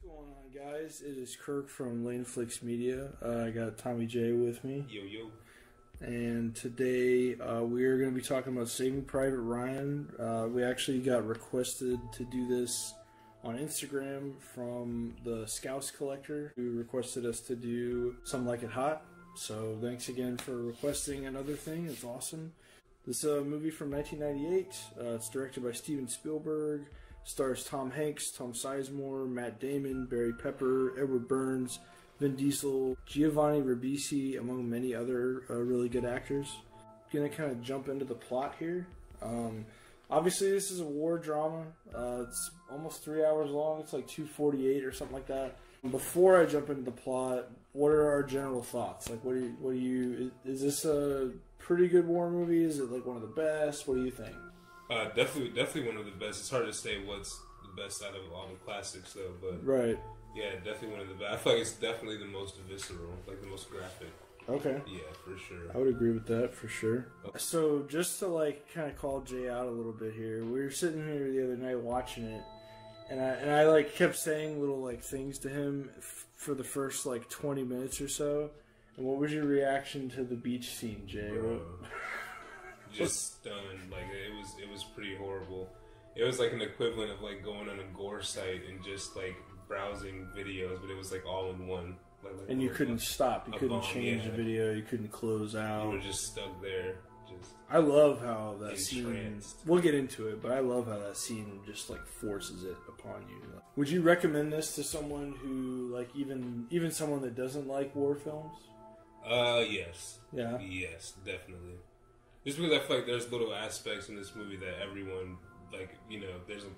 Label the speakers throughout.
Speaker 1: going on, guys? It is Kirk from LaneFlix Media. I got Tommy J with me.
Speaker 2: Yo, yo.
Speaker 1: And today we are going to be talking about Saving Private Ryan. We actually got requested to do this on Instagram from the Scouts Collector, who requested us to do Some Like It Hot. So thanks again for requesting another thing. It's awesome. This is a movie from 1998. It's directed by Steven Spielberg. Stars Tom Hanks, Tom Sizemore, Matt Damon, Barry Pepper, Edward Burns, Vin Diesel, Giovanni Ribisi, among many other really good actors. Gonna kind of jump into the plot here. Obviously, this is a war drama. It's almost 3 hours long. It's like 2:48 or something like that. Before I jump into the plot, what are our general thoughts? Like, is this a pretty good war movie? Is it like one of the best? What do you think?
Speaker 2: Definitely one of the best. It's hard to say what's the best out of all the classics, though. But
Speaker 1: right,
Speaker 2: yeah, definitely one of the best. I feel like it's definitely the most visceral, like the most graphic.
Speaker 1: Okay.
Speaker 2: Yeah, for sure.
Speaker 1: I would agree with that for sure.
Speaker 2: Okay.
Speaker 1: So just to like kind of call Jay out a little bit here, we were sitting here the other night watching it, and I like kept saying little like things to him for the first like 20 minutes or so. And what was your reaction to the beach scene, Jay?
Speaker 2: Just stunned. Like it was pretty horrible. It was like an equivalent of like going on a gore site and just like browsing videos, but it was like all in one.
Speaker 1: And you couldn't stop. You couldn't change the video. You couldn't close out.
Speaker 2: You were just stuck there. Just
Speaker 1: I love how that
Speaker 2: entranced.
Speaker 1: scene. We'll get into it, but I love how that scene just like forces it upon you. Would you recommend this to someone who like even someone that doesn't like war films?
Speaker 2: Yes.
Speaker 1: Yeah.
Speaker 2: Yes, definitely. Just because I feel like there's little aspects in this movie that everyone, like, you know, there's an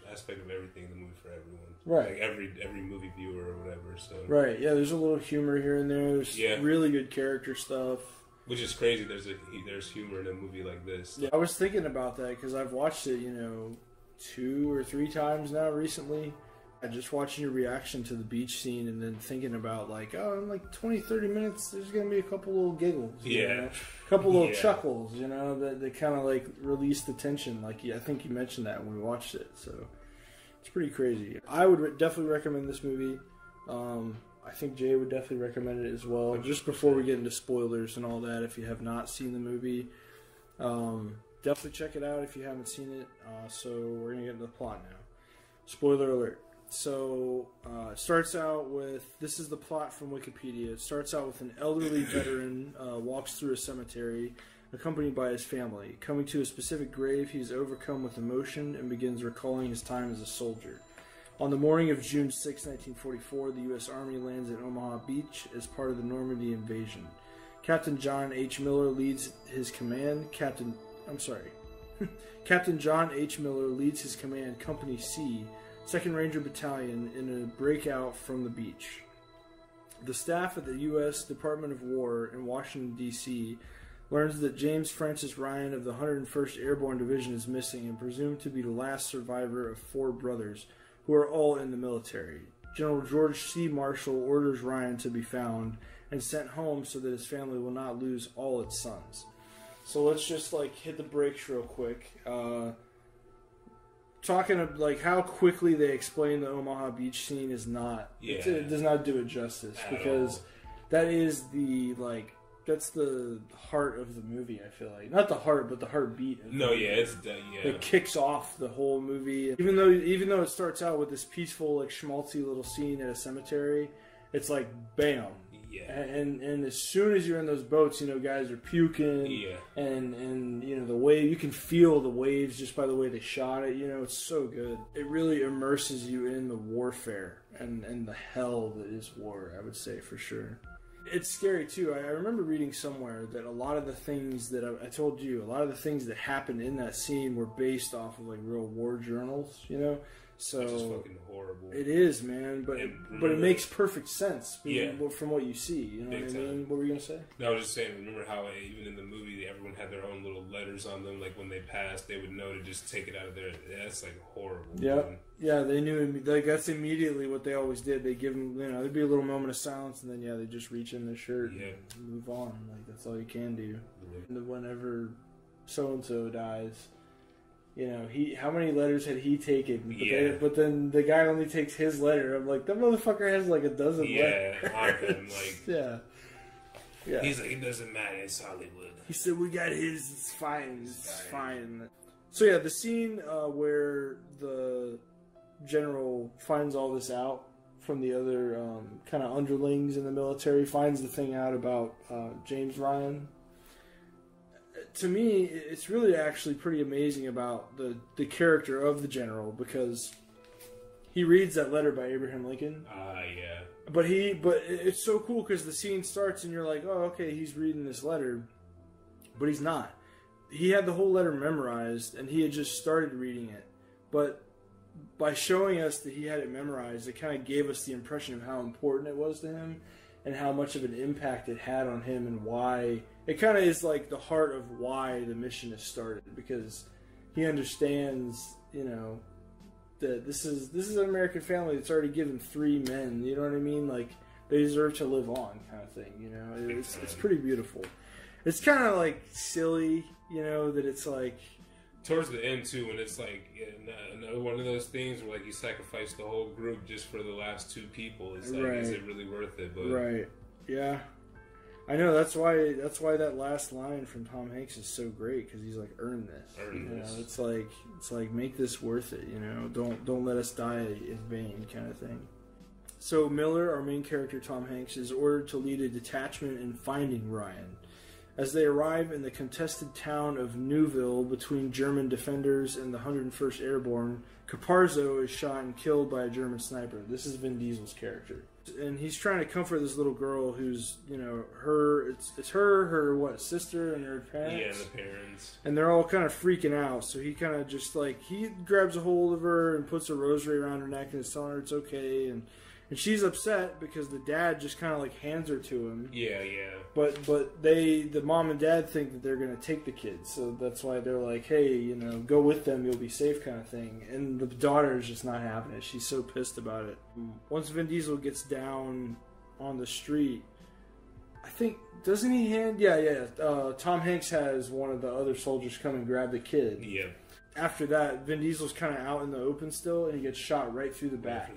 Speaker 2: aspect of everything in the movie for everyone.
Speaker 1: Right.
Speaker 2: Like every movie viewer or whatever. So.
Speaker 1: Right. Yeah. There's a little humor here and there. There's really good character stuff.
Speaker 2: Which is crazy. There's humor in a movie like this.
Speaker 1: Yeah. I was thinking about that because I've watched it, 2 or 3 times now recently. Just watching your reaction to the beach scene and then thinking about like, in like 20, 30 minutes, there's going to be a couple little giggles. A couple little chuckles, that kind of like release the tension. Like, I think you mentioned that when we watched it. So it's pretty crazy. I would definitely recommend this movie. I think Jay would definitely recommend it as well. Just before we get into spoilers and all that, if you have not seen the movie, definitely check it out if you haven't seen it. So we're going to get into the plot now. Spoiler alert. So, it starts out with, this is the plot from Wikipedia. It starts out with an elderly veteran walks through a cemetery, accompanied by his family. Coming to a specific grave, he is overcome with emotion and begins recalling his time as a soldier. On the morning of June 6, 1944, the U.S. Army lands at Omaha Beach as part of the Normandy invasion. Captain John H. Miller leads his command, Captain John H. Miller leads his command, Company C, 2nd Ranger Battalion, in a breakout from the beach. The staff at the U.S. Department of War in Washington, D.C. learns that James Francis Ryan of the 101st Airborne Division is missing and presumed to be the last survivor of 4 brothers who are all in the military. General George C. Marshall orders Ryan to be found and sent home so that his family will not lose all its sons. So let's just like hit the brakes real quick. Talking of like how quickly they explain the Omaha Beach scene is not, it does not do it justice because that is that's the heart of the movie. I feel like not the heart, but the heartbeat. It kicks off the whole movie. Even though it starts out with this peaceful, like schmaltzy little scene at a cemetery, it's like bam. Yeah. And as soon as you're in those boats, guys are puking. Yeah. And the wave, you can feel the waves just by the way they shot it. It's so good. It really immerses you in the warfare and the hell that is war, I would say for sure. It's scary too. I remember reading somewhere that a lot of the things that I told you, a lot of the things that happened in that scene were based off of like real war journals, So
Speaker 2: which is fucking horrible.
Speaker 1: It is, man, but it makes perfect sense from what you see. You know what I mean? What were you gonna say?
Speaker 2: No, I was just saying. Remember how even in the movie, everyone had their own little letters on them. Like when they passed, they would know to just take it out of there. That's like horrible.
Speaker 1: Yeah, yeah. They knew. Like that's immediately what they always did. They give them, there'd be a little moment of silence, and then they just reach in their shirt and move on. Like that's all you can do. And whenever so and so dies. You know, how many letters had he taken?
Speaker 2: But
Speaker 1: then the guy only takes his letter. I'm like, that motherfucker has like a dozen letters.
Speaker 2: On him, like
Speaker 1: yeah.
Speaker 2: He's like, it doesn't matter. It's Hollywood.
Speaker 1: He said, we got his. It's fine. It's fine. So yeah, the scene where the general finds all this out from the other kind of underlings in the military, finds the thing out about James Ryan. To me, it's really actually pretty amazing about the character of the general, because he reads that letter by Abraham Lincoln.
Speaker 2: Yeah.
Speaker 1: But it's so cool because the scene starts and you're like, oh, okay, he's reading this letter, but he's not. He had the whole letter memorized and he had just started reading it. But by showing us that he had it memorized, it kind of gave us the impression of how important it was to him and how much of an impact it had on him, and why it kind of is like the heart of why the mission is started, because he understands, you know, that this is an American family that's already given 3 men, you know what I mean? Like, they deserve to live on, kind of thing, you know? It's pretty beautiful. It's kind of like silly, you know, that it's like
Speaker 2: towards the end too, when it's like another one of those things where like you sacrifice the whole group just for the last 2 people. It's like, is it really worth it? But
Speaker 1: yeah, I know that's why that last line from Tom Hanks is so great, because he's like, earn this. It's like make this worth it. You know, don't let us die in vain, kind of thing. So Miller, our main character Tom Hanks, is ordered to lead a detachment in finding Ryan. As they arrive in the contested town of Newville between German defenders and the 101st Airborne, Caparzo is shot and killed by a German sniper. This is Vin Diesel's character. And he's trying to comfort this little girl who's, you know, it's her sister and her parents?
Speaker 2: Yeah, the parents.
Speaker 1: And they're all kind of freaking out, so he kind of just, like, he grabs a hold of her and puts a rosary around her neck and is telling her it's okay, and she's upset because the dad just kind of like hands her to him.
Speaker 2: Yeah.
Speaker 1: But the mom and dad think that they're going to take the kids, so that's why they're like, hey, you know, go with them, you'll be safe, kind of thing. And the daughter is just not having it. She's so pissed about it. Once Vin Diesel gets down on the street, I think, doesn't he hand? Yeah. Tom Hanks has one of the other soldiers come and grab the kid.
Speaker 2: Yeah.
Speaker 1: After that, Vin Diesel's kind of out in the open still, and he gets shot right through the back.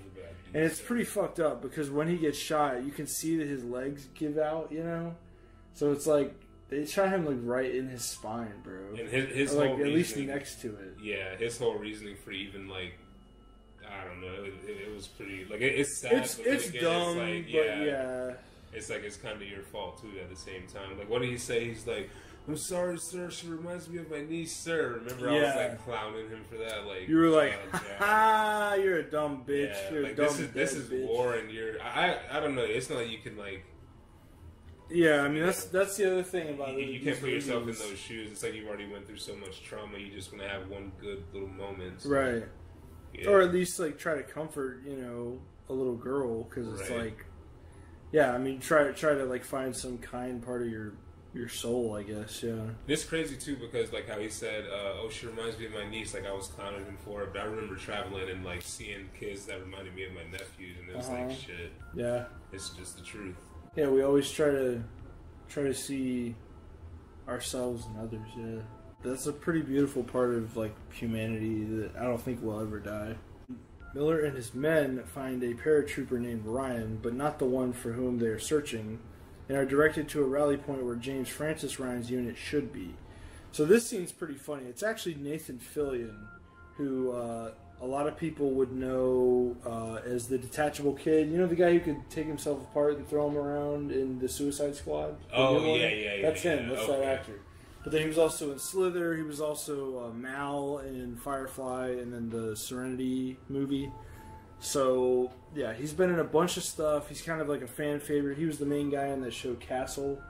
Speaker 1: And it's pretty fucked up, because when he gets shot, you can see that his legs give out, you know? So it's like, they shot him like right in his spine, bro.
Speaker 2: And his
Speaker 1: like,
Speaker 2: whole
Speaker 1: at least
Speaker 2: reasoning,
Speaker 1: next to it.
Speaker 2: Yeah, his whole reasoning for even like, I don't know, it was pretty, like, it's sad.
Speaker 1: It's dumb,
Speaker 2: it's like,
Speaker 1: but yeah.
Speaker 2: It's like, it's kind of your fault too at the same time. Like, what did he say? He's like, I'm sorry, sir. She reminds me of my niece, sir. Remember, I was like clowning him for that. Like,
Speaker 1: you were like, "Ha, you're a dumb bitch.
Speaker 2: Yeah,
Speaker 1: you're
Speaker 2: like,
Speaker 1: a dumb
Speaker 2: this is
Speaker 1: bitch.
Speaker 2: war, and you're. I don't know. It's not like you can like.
Speaker 1: Yeah, I mean that's the other thing about
Speaker 2: you can't put yourself in those shoes. It's like you've already went through so much trauma. You just want to have one good little moment, so,
Speaker 1: right?
Speaker 2: Yeah.
Speaker 1: Or at least like try to comfort, you know, a little girl, because it's like, yeah, I mean, try to like find some kind part of your soul, I guess. Yeah,
Speaker 2: it's crazy too, because like how he said, oh, she reminds me of my niece. Like, I was clowning him for it, but I remember traveling and like seeing kids that reminded me of my nephews, and it was like, shit.
Speaker 1: Yeah,
Speaker 2: it's just the truth.
Speaker 1: Yeah, we always try to see ourselves and others. Yeah, that's a pretty beautiful part of like humanity that I don't think will ever die. Miller and his men find a paratrooper named Ryan, but not the one for whom they are searching, and are directed to a rally point where James Francis Ryan's unit should be. So this scene's pretty funny. It's actually Nathan Fillion, who a lot of people would know as the detachable kid. You know, the guy who could take himself apart and throw him around in the Suicide Squad?
Speaker 2: Oh, yeah.
Speaker 1: That's him. That's that actor. But then he was also in Slither. He was also Mal in Firefly, and then the Serenity movie. So, yeah, he's been in a bunch of stuff. He's kind of like a fan favorite. He was the main guy in that show Castle.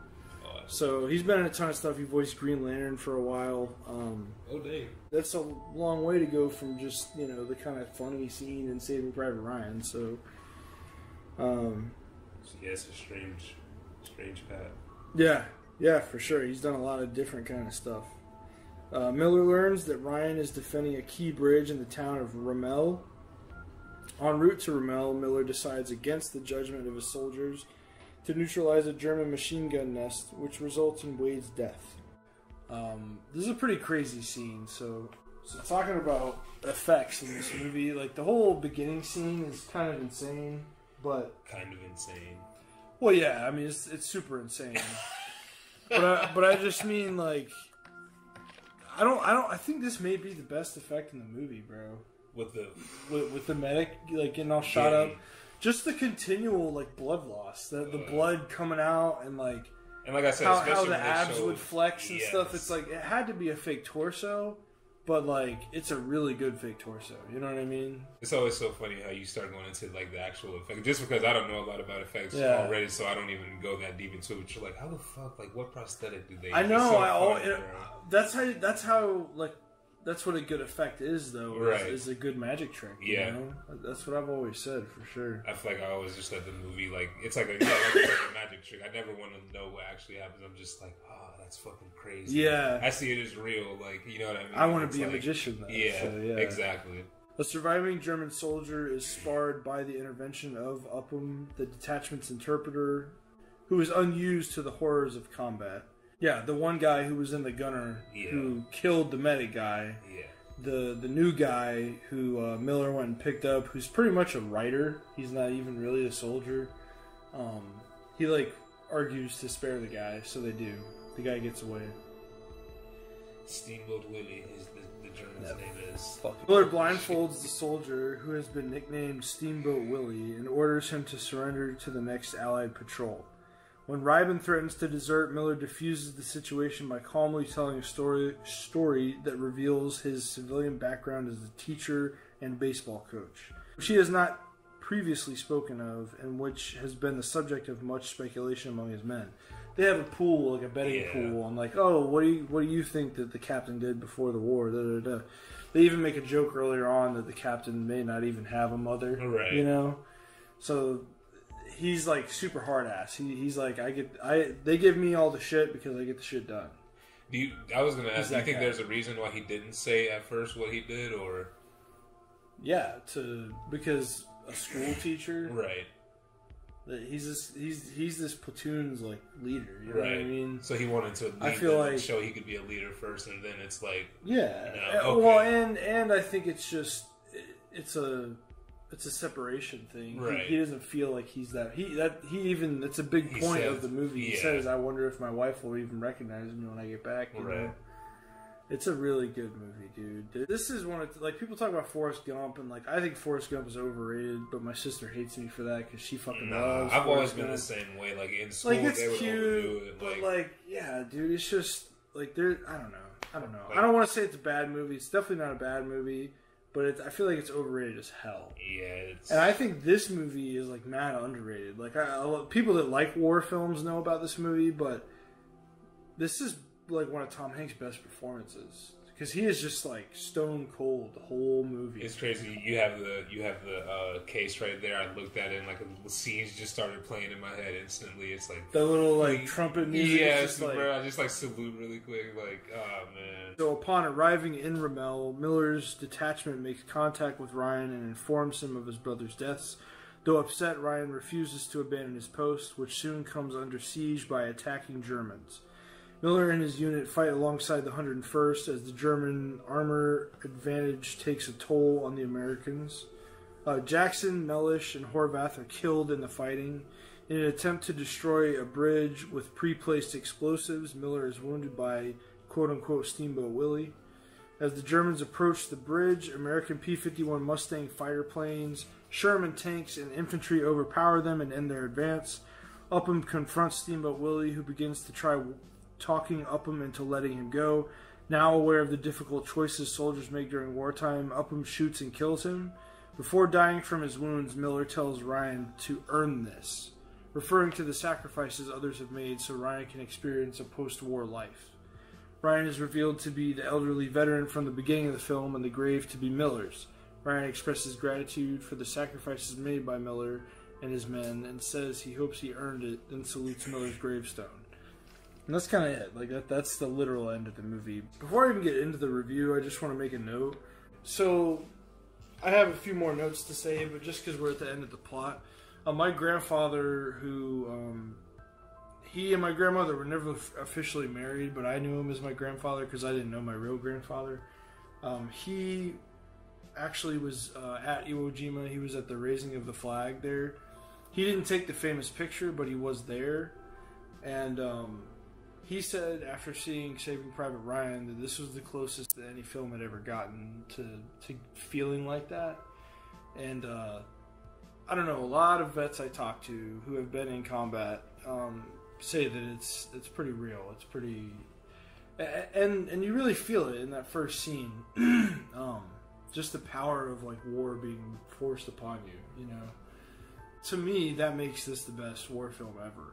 Speaker 1: So he's been in a ton of stuff. He voiced Green Lantern for a while.
Speaker 2: Oh, dang.
Speaker 1: That's a long way to go from just, you know, the kind of funny scene in Saving Private Ryan. So,
Speaker 2: yeah, it's a strange path.
Speaker 1: Yeah, for sure. He's done a lot of different kind of stuff. Miller learns that Ryan is defending a key bridge in the town of Rommel. En route to Rommel, Miller decides against the judgment of his soldiers to neutralize a German machine gun nest, which results in Wade's death. This is a pretty crazy scene. So So talking about effects in this movie, like the whole beginning scene is kind of insane, but
Speaker 2: kind of insane.
Speaker 1: Well, yeah, I mean it's super insane. but I just mean like I think this may be the best effect in the movie, bro. With the medic like getting all shot up, just the continual like blood loss, the blood coming out and like
Speaker 2: I said,
Speaker 1: how the abs would flex and stuff. It's like it had to be a fake torso. But, like, it's a really good fake torso. You know what I mean?
Speaker 2: It's always so funny how you start going into, like, the actual effect. Just because I don't know a lot about effects already, so I don't even go that deep into it. But you're like, how the fuck? Like, what prosthetic do they use?
Speaker 1: I know. That's how, like, that's what a good effect is, though.
Speaker 2: Right.
Speaker 1: Is a good magic trick. You know? That's what I've always said, for sure.
Speaker 2: I feel like I always just let the movie, like, it's like a magic trick. I never want to know what actually happens. I'm just like, oh, that's fucking crazy.
Speaker 1: Yeah.
Speaker 2: I see it as real. Like, you know what I mean?
Speaker 1: I want to be a magician, though.
Speaker 2: Yeah,
Speaker 1: so,
Speaker 2: exactly.
Speaker 1: A surviving German soldier is sparred by the intervention of Upham, the detachment's interpreter, who is unused to the horrors of combat. Yeah, the one guy who was in the gunner who killed the medic guy.
Speaker 2: Yeah.
Speaker 1: The new guy who Miller went and picked up, who's pretty much a writer. He's not even really a soldier. He like argues to spare the guy, so they do. The guy gets away.
Speaker 2: Steamboat Willie is the German's name is.
Speaker 1: Miller blindfolds the soldier, who has been nicknamed Steamboat Willie, and orders him to surrender to the next Allied patrol. When Reiben threatens to desert, Miller diffuses the situation by calmly telling a story that reveals his civilian background as a teacher and baseball coach, which he has not previously spoken of and which has been the subject of much speculation among his men. They have a pool, like a betting pool, and like, oh, what do you think that the captain did before the war? Da, da, da. They even make a joke earlier on that the captain may not even have a mother,
Speaker 2: right?
Speaker 1: You know, so. He's like super hard ass. He's like they give me all the shit because I get the shit done.
Speaker 2: I was gonna ask, do you think there's a reason why he didn't say at first what he did, or?
Speaker 1: Yeah, because a school teacher,
Speaker 2: right?
Speaker 1: He's this platoon's like leader. You know what I mean?
Speaker 2: So he wanted to.
Speaker 1: I feel like
Speaker 2: show he could be a leader first, and then it's like
Speaker 1: okay. Well, and I think it's just it's a separation thing.
Speaker 2: Right.
Speaker 1: He doesn't feel like he's that. It's a big point of the movie. He says, "I wonder if my wife will even recognize me when I get back." You know? It's a really good movie, dude. This is one of like people talk about Forrest Gump, and like I think Forrest Gump is overrated, but my sister hates me for that because she fucking loves.
Speaker 2: I've always been the same way. Like in school,
Speaker 1: like it's
Speaker 2: they would
Speaker 1: cute,
Speaker 2: overdo it.
Speaker 1: But like yeah, dude, it's just like there. I don't know. Like, I don't want to say it's a bad movie. It's definitely not a bad movie. But I feel like it's overrated as hell.
Speaker 2: Yeah,
Speaker 1: and I think this movie is like mad underrated. Like people that like war films know about this movie, but this is like one of Tom Hanks' best performances because he is just like stone cold the whole movie.
Speaker 2: It's crazy. You have the case right there. I looked at it and like the scenes just started playing in my head instantly. It's like
Speaker 1: the little like trumpet music.
Speaker 2: Yeah,
Speaker 1: just like,
Speaker 2: bro. I just like salute really quick. Like, oh man.
Speaker 1: So upon arriving in Rommel, Miller's detachment makes contact with Ryan and informs him of his brother's deaths. Though upset, Ryan refuses to abandon his post, which soon comes under siege by attacking Germans. Miller and his unit fight alongside the 101st as the German armor advantage takes a toll on the Americans. Jackson, Mellish, and Horvath are killed in the fighting. In an attempt to destroy a bridge with pre-placed explosives, Miller is wounded by quote-unquote Steamboat Willie. As the Germans approach the bridge, American P-51 Mustang fighter planes, Sherman tanks, and infantry overpower them and end their advance. Upham confronts Steamboat Willie, who begins to try talking Upham into letting him go. Now aware of the difficult choices soldiers make during wartime, Upham shoots and kills him. Before dying from his wounds, Miller tells Ryan to earn this, referring to the sacrifices others have made so Ryan can experience a post-war life. Ryan is revealed to be the elderly veteran from the beginning of the film and the grave to be Miller's. Ryan expresses gratitude for the sacrifices made by Miller and his men and says he hopes he earned it, then salutes Miller's gravestone. And that's kind of it. Like that's the literal end of the movie. Before I even get into the review, I just want to make a note. So, I have a few more notes to say, but just because we're at the end of the plot, my grandfather, who he and my grandmother were never officially married, but I knew him as my grandfather because I didn't know my real grandfather. He actually was at Iwo Jima. He was at the raising of the flag there. He didn't take the famous picture, but he was there. And he said after seeing Saving Private Ryan that this was the closest that any film had ever gotten to feeling like that. And I don't know, a lot of vets I talk to who have been in combat say that it's pretty real. It's pretty... And you really feel it in that first scene. Just the power of like war being forced upon you, you know. To me, that makes this the best war film ever.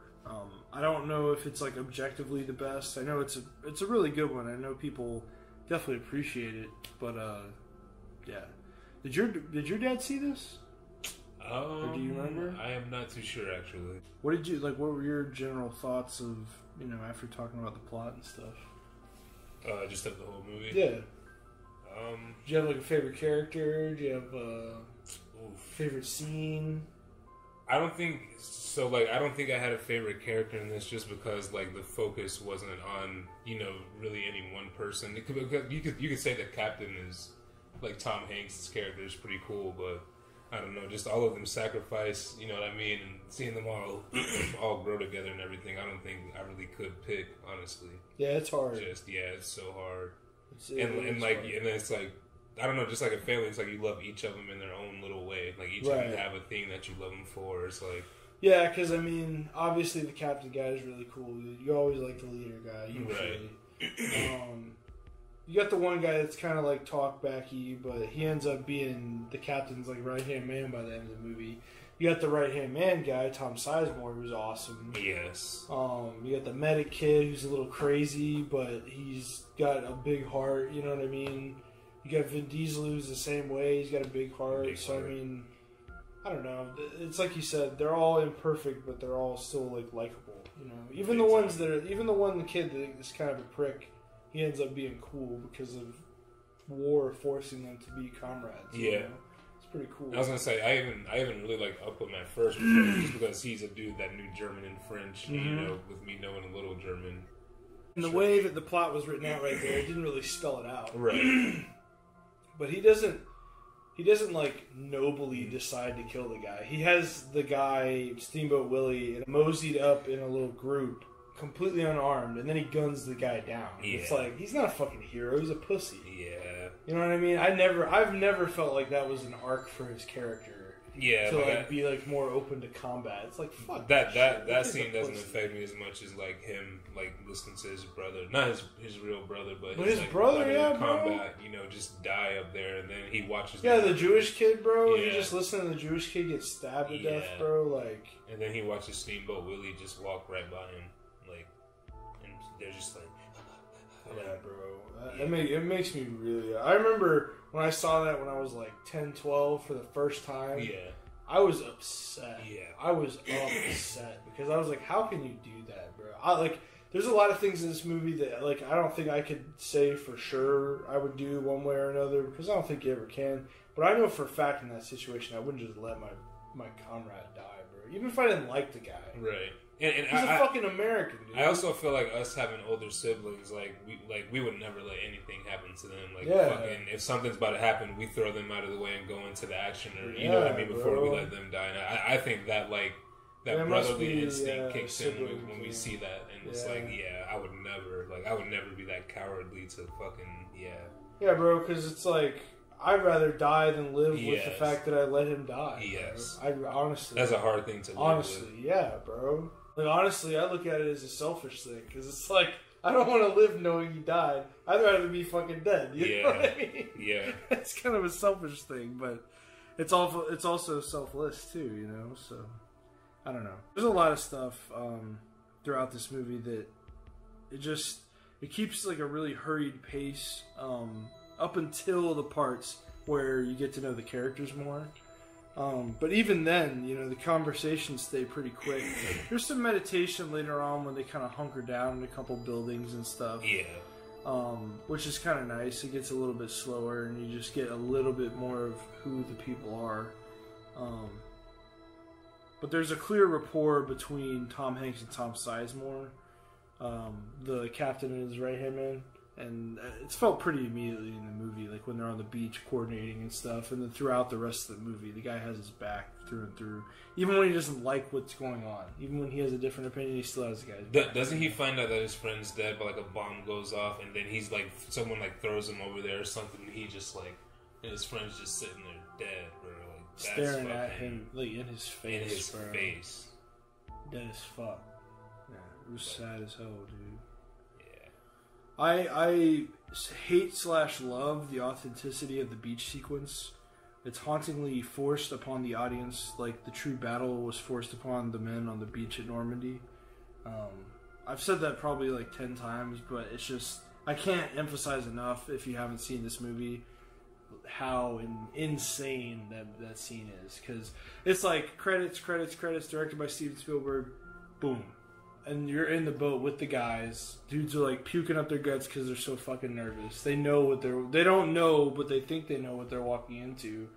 Speaker 1: I don't know if it's like objectively the best. I know it's a really good one. I know people definitely appreciate it, but yeah. Did your dad see this? Or do you remember?
Speaker 2: I am not too sure actually.
Speaker 1: What did you like? What were your general thoughts of, you know, after talking about the plot and stuff?
Speaker 2: Just of the whole movie.
Speaker 1: Yeah. Do you have like a favorite character? Do you have a favorite scene?
Speaker 2: I don't think so. Like, I don't think I had a favorite character in this, just because like the focus wasn't on, you know, really any one person. You could say that Captain is like Tom Hanks' character is pretty cool, but I don't know, just all of them sacrifice. You know what I mean? And seeing them all grow together and everything. I don't think I really could pick, honestly.
Speaker 1: Yeah, it's hard.
Speaker 2: It's so hard.
Speaker 1: And
Speaker 2: then it's like, I don't know, just like a family, it's like you love each of them in their own little way. Like each of them have a thing that you love them for. It's like,
Speaker 1: yeah, because I mean, obviously the captain guy is really cool. You always like the leader guy, usually. Right. You got the one guy that's kind of like talkbacky, but he ends up being the captain's like right hand man by the end of the movie. You got the right hand man guy, Tom Sizemore, who's awesome.
Speaker 2: Yes.
Speaker 1: You got the medic kid who's a little crazy, but he's got a big heart. You know what I mean? You got Vin Diesel, who's the same way. He's got a big heart. I mean, I don't know. It's like you said, they're all imperfect, but they're all still like likable. You know, even the ones that are, even the one kid that is kind of a prick, he ends up being cool because of war forcing them to be comrades.
Speaker 2: Yeah.
Speaker 1: You know? It's pretty cool.
Speaker 2: I was gonna say I even really like up him at first just because he's a dude that knew German and French. Mm-hmm. You know, with me knowing a little German.
Speaker 1: And the way that the plot was written out right there, it didn't really spell it out.
Speaker 2: Right.
Speaker 1: But he doesn't like nobly decide to kill the guy. He has the guy Steamboat Willie moseyed up in a little group, completely unarmed, and then he guns the guy down. Yeah. It's like, he's not a fucking hero, he's a pussy.
Speaker 2: Yeah.
Speaker 1: You know what I mean? I've never felt like that was an arc for his character.
Speaker 2: Yeah,
Speaker 1: to like be like more open to combat. It's like, fuck
Speaker 2: that scene doesn't affect me as much as like him like listening to his brother, not his real brother, but his like,
Speaker 1: brother, yeah,
Speaker 2: in combat, you know, just die up there, and then he watches.
Speaker 1: Yeah, the Jewish kid, bro. Yeah. You just listen to the Jewish kid get stabbed to death, bro. Like,
Speaker 2: and then he watches Steamboat Willie just walk right by him, like, and they're just like,
Speaker 1: yeah, bro. It makes me really. I remember when I saw that when I was like 10, 12 for the first time.
Speaker 2: Yeah.
Speaker 1: I was upset.
Speaker 2: Yeah.
Speaker 1: I was upset because I was like, how can you do that, bro? There's a lot of things in this movie that, like, I don't think I could say for sure I would do one way or another because I don't think you ever can. But I know for a fact in that situation, I wouldn't just let my comrade die, bro. Even if I didn't like the guy.
Speaker 2: Right.
Speaker 1: And he's a fucking American, dude.
Speaker 2: I also feel like us having older siblings, we would never let anything happen to them. Like, fucking, if something's about to happen, we throw them out of the way and go into the action, or you know what I mean, before we let them die. And I think that that brotherly instinct kicks in when we see that, and it's like, I would never be that cowardly to fucking
Speaker 1: Yeah, bro, because it's like, I'd rather die than live with the fact that I let him die.
Speaker 2: Yes,
Speaker 1: I honestly,
Speaker 2: that's a hard thing to live
Speaker 1: honestly
Speaker 2: with.
Speaker 1: Yeah, bro. Like, honestly, I look at it as a selfish thing, because it's like, I don't want to live knowing you died. I'd rather be fucking dead. You know what I mean?
Speaker 2: Yeah.
Speaker 1: It's kind of a selfish thing, but it's also selfless too, you know? So, I don't know. There's a lot of stuff throughout this movie that it keeps like a really hurried pace up until the parts where you get to know the characters more. But even then, you know, the conversations stay pretty quick. There's some meditation later on when they kind of hunker down in a couple buildings and stuff.
Speaker 2: Yeah.
Speaker 1: Which is kind of nice. It gets a little bit slower, and you just get a little bit more of who the people are. But there's a clear rapport between Tom Hanks and Tom Sizemore, the captain and his right-hand man. And it's felt pretty immediately in the movie, like when they're on the beach coordinating and stuff, and then throughout the rest of the movie, the guy has his back through and through. Even when he doesn't like what's going on, even when he has a different opinion, he still has the guy's back.
Speaker 2: Doesn't he find out that his friend's dead, but like a bomb goes off, and then he's like, someone like throws him over there or something, and he just like, and his friend's just sitting there dead, bro. Like, that's
Speaker 1: staring at him, like in his face.
Speaker 2: In his
Speaker 1: bro.
Speaker 2: face.
Speaker 1: Dead as fuck. Yeah, it was sad as hell, dude. I hate/love the authenticity of the beach sequence. It's hauntingly forced upon the audience, like the true battle was forced upon the men on the beach at Normandy. I've said that probably like 10 times, but it's just, I can't emphasize enough, if you haven't seen this movie, how insane that scene is. Because it's like credits, directed by Steven Spielberg, boom. And you're in the boat with the guys. Dudes are like puking up their guts because they're so fucking nervous. They know what they don't know, but they think they know what they're walking into.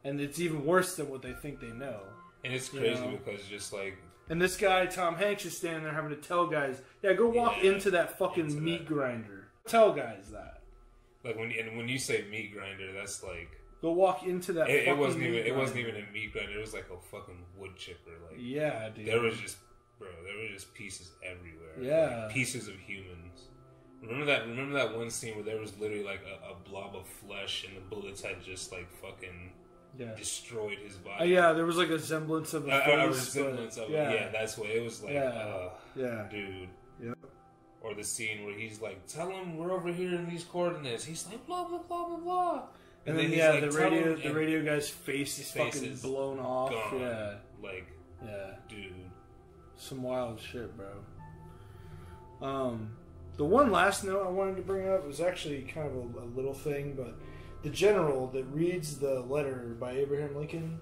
Speaker 1: And it's even worse than what they think they know.
Speaker 2: And it's crazy because just like...
Speaker 1: And this guy, Tom Hanks, is standing there having to tell guys, yeah, go walk into that fucking meat grinder. Tell guys that.
Speaker 2: Like when you say meat grinder, that's like...
Speaker 1: Go walk into that fucking
Speaker 2: it wasn't
Speaker 1: meat
Speaker 2: even
Speaker 1: grinder.
Speaker 2: It wasn't even a meat grinder. It was like a fucking wood chipper. Like,
Speaker 1: yeah, dude.
Speaker 2: There was just pieces everywhere.
Speaker 1: Yeah.
Speaker 2: Like, pieces of humans. Remember that one scene where there was literally like a blob of flesh and the bullets had just like fucking destroyed his body.
Speaker 1: Yeah, there was like a semblance of a face.
Speaker 2: A resemblance of it. Yeah, that's what it was like. Dude.
Speaker 1: Yep.
Speaker 2: Or the scene where he's like, tell him we're over here in these coordinates. He's like, blah, blah, blah, blah, blah.
Speaker 1: And then
Speaker 2: he's
Speaker 1: like, the radio guy's face is fucking blown off.
Speaker 2: Gone.
Speaker 1: Yeah.
Speaker 2: Like, dude.
Speaker 1: Some wild shit, bro. The one last note I wanted to bring up was actually kind of a little thing, but the general that reads the letter by Abraham Lincoln,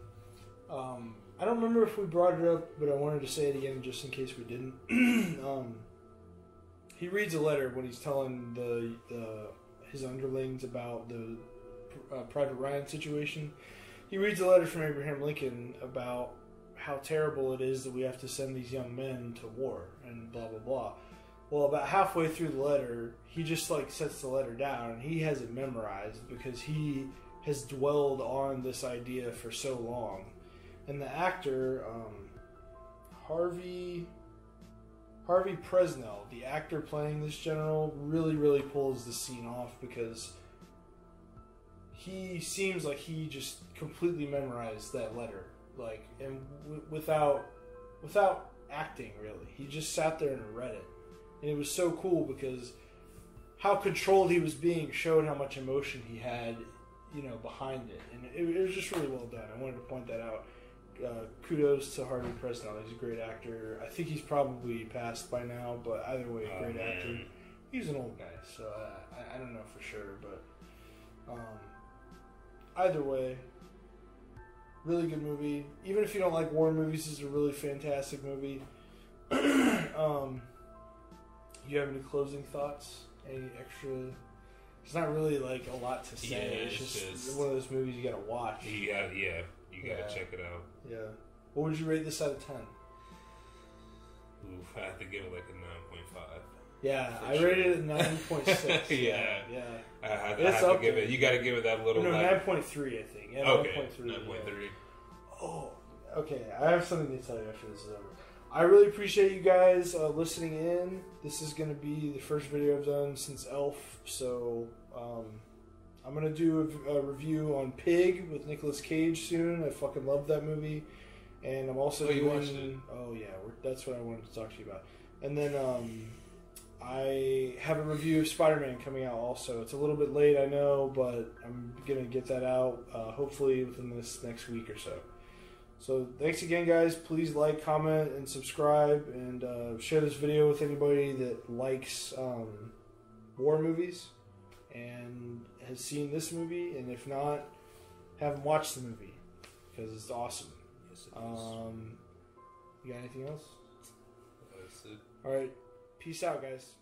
Speaker 1: I don't remember if we brought it up, but I wanted to say it again just in case we didn't. He reads a letter when he's telling his underlings about the Private Ryan situation. He reads a letter from Abraham Lincoln about how terrible it is that we have to send these young men to war and blah blah blah. Well, about halfway through the letter, he just like sets the letter down and he has it memorized because he has dwelled on this idea for so long. And the actor, Harvey Presnell, the actor playing this general, really pulls the scene off because he seems like he just completely memorized that letter. Like, and without acting, really. He just sat there and read it. And it was so cool because how controlled he was being showed how much emotion he had, behind it. And it was just really well done. I wanted to point that out. Kudos to Harvey Presnell. He's a great actor. I think he's probably passed by now, but either way, a great actor. He's an old guy, so I don't know for sure. But either way, really good movie. Even if you don't like war movies, it's a really fantastic movie. You have any closing thoughts? Any extra? It's not really like a lot to say.
Speaker 2: Yeah,
Speaker 1: it's just one of those movies you gotta watch.
Speaker 2: You gotta check it out.
Speaker 1: Yeah. What would you rate this out of 10?
Speaker 2: Oof, I have to give it like a 9.5.
Speaker 1: Yeah, I rated it a 9.6.
Speaker 2: yeah. I have to give it. You gotta give it that little.
Speaker 1: No, 9.3, I think. Yeah,
Speaker 2: okay, 9.3.
Speaker 1: Yeah. Oh, okay. I have something to tell you after this is over. I really appreciate you guys listening in. This is going to be the first video I've done since Elf, so I'm going to do a review on Pig with Nicolas Cage soon. I fucking love that movie. And I'm also
Speaker 2: you watched it?
Speaker 1: Oh, yeah. That's what I wanted to talk to you about. And then I have a review of Spider-Man coming out also. It's a little bit late, I know, but I'm going to get that out hopefully within this next week or so. So thanks again, guys. Please like, comment, and subscribe, and share this video with anybody that likes war movies and has seen this movie. And if not, have them watch the movie because it's awesome.
Speaker 2: Yes, it is.
Speaker 1: You got anything else?
Speaker 2: That's it.
Speaker 1: All right. Peace out, guys.